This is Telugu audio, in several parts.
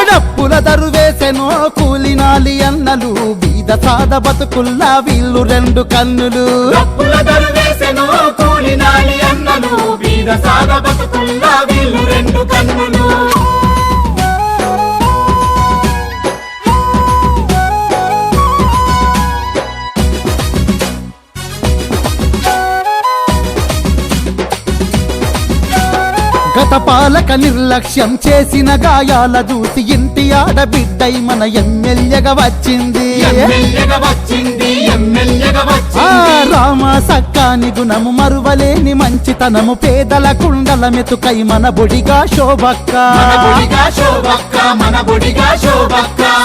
డప్పుల దరువేసెనో కూలినాలి అన్నలు బీద సాద బతుకుల్లా వీళ్ళు రెండు కన్నులు డప్పుల దరువేసెనో కూలినాలి అన్నలు బీద సాద బతుకుల్లా వీళ్ళు రెండు కన్నులు గత పాలక నిర్లక్ష్యం చేసిన గాయాల చూసి ఇంటి ఆడబిడ్డై మన ఎమ్మెల్యేగా వచ్చింది రామ సక్కాని గుణము మరువలేని మంచితనము పేదల కుండల మెతుకై మన బొడిగా శోభక్క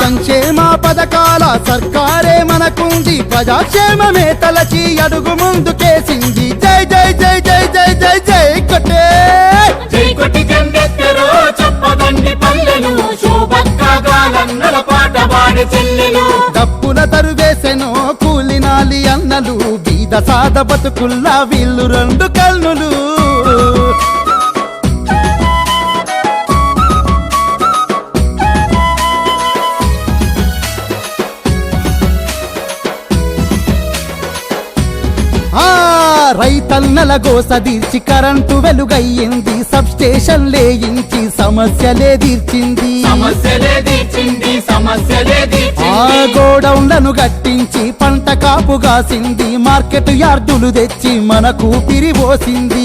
సంక్షేమ పథకాల సర్కారే మనకుంది ప్రజాక్షేమమే తలచి అడుగు ముందుకేసింది జై జై జై జై జై జై జై కొట్టే కొట్టి జెండెత్తెరో చెప్పదండి పల్లెలు శోభక్క గాలన్నల పాట పాడే చెల్లెలు డప్పుల తరువేసెనో కూలినాలి అన్నలు బీద సాద బతుకుల్లా వీళ్ళు రెండు కన్నులు రైతన్నల గోస తీర్చి కరెంటు వెలుగయ్యింది సబ్ స్టేషన్ లేయించి సమస్యలే తీర్చింది గోడౌన్లను గట్టించి పంట కాపు కాసింది మార్కెట్ యార్డులు తెచ్చి మనకు పిరిపోసింది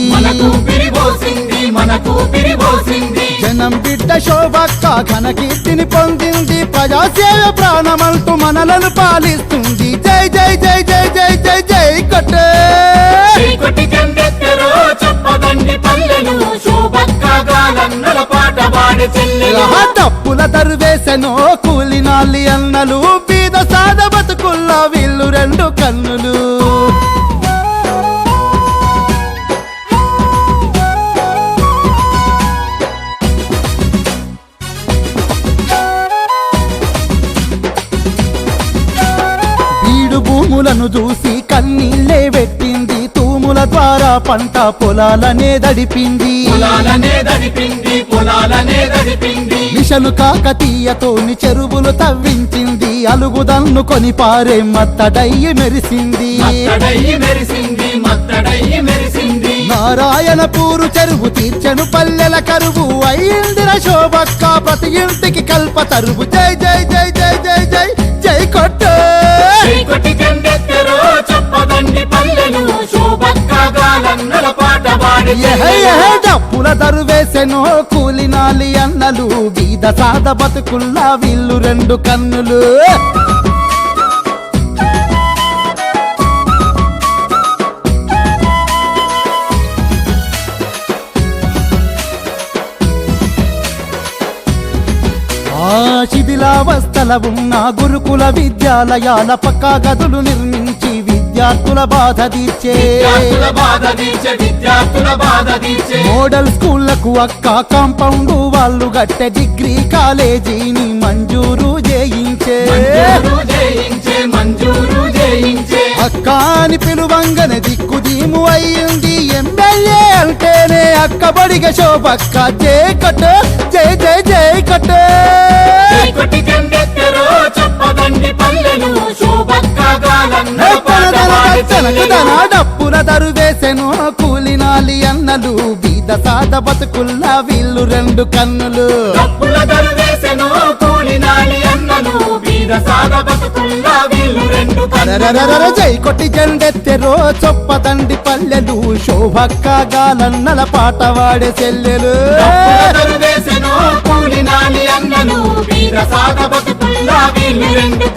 జనం బిడ్డ శోభక్క ఘనకీర్తిని పొందింది ప్రజాసేవ ప్రాణమంటూ మనలను పాలిస్తుంది జై జై జై జై జై జై జై కొట్టే కొట్టి జెండెత్తెరో చెప్పదండి పల్లెలు శోభక్క గాలన్నల పాట పాడే చెల్లెలు డప్పుల దరువేసెనో కూలినాలి అన్నలు బీద సాద బతుకుల్లా వీళ్ళు రెండు కన్నులు బీడు భూములను చూసి కన్నీళ్ళే పెట్టింది తూముల ద్వారా పంట పొలాలనే దడిపింది మిషను కాకతీయతోని చెరువులు తవ్వించింది అలుగుదన్ను కొని పారే మత్తడయ్యి మెరిసింది నారాయణపూరు చెరువు తీర్చెను పల్లెల కరువు అయ్యిందిర శోభక్క ప్రతి ఇంటికి కల్ప తరువు జై జై జై జై జై జై జై కొట్టు డప్పుల దరువేసెనో కూలినాలి అన్నలు బీద సాద బతుకుల్లా వీళ్ళు రెండు కన్నులు శిథిలావస్థల ఉన్న గురుకుల విద్యాలయాల పక్కా గదులు నిర్మించి విద్యార్థుల బాధ తీర్చే మోడల్ స్కూళ్లకు అక్క కాంపౌండ్ వాళ్ళు గట్టె డిగ్రీ కాలేజీని మంజూరు చేయించే అక్క అని పిలువంగనే దిక్కుదీము అయ్యింది ఎమ్మెల్యే అంటేనే అక్క బడిగ శోభక్క జై కట్టు జై జై జై కట్టు డప్పుల దరువేసెనో కూలినాలి అన్నలు బీద సాద బతుకుల్లా వీళ్ళు రెండు కన్నులు జై కొట్టి జెండెత్తెరో చొప్పదండి పల్లెలు శోభక్క గాలన్నల పాట వాడే చెల్లెలు కూలినాలి అన్నలు వీర సాగ బతుకుల్లా వీళ్ళు రెండు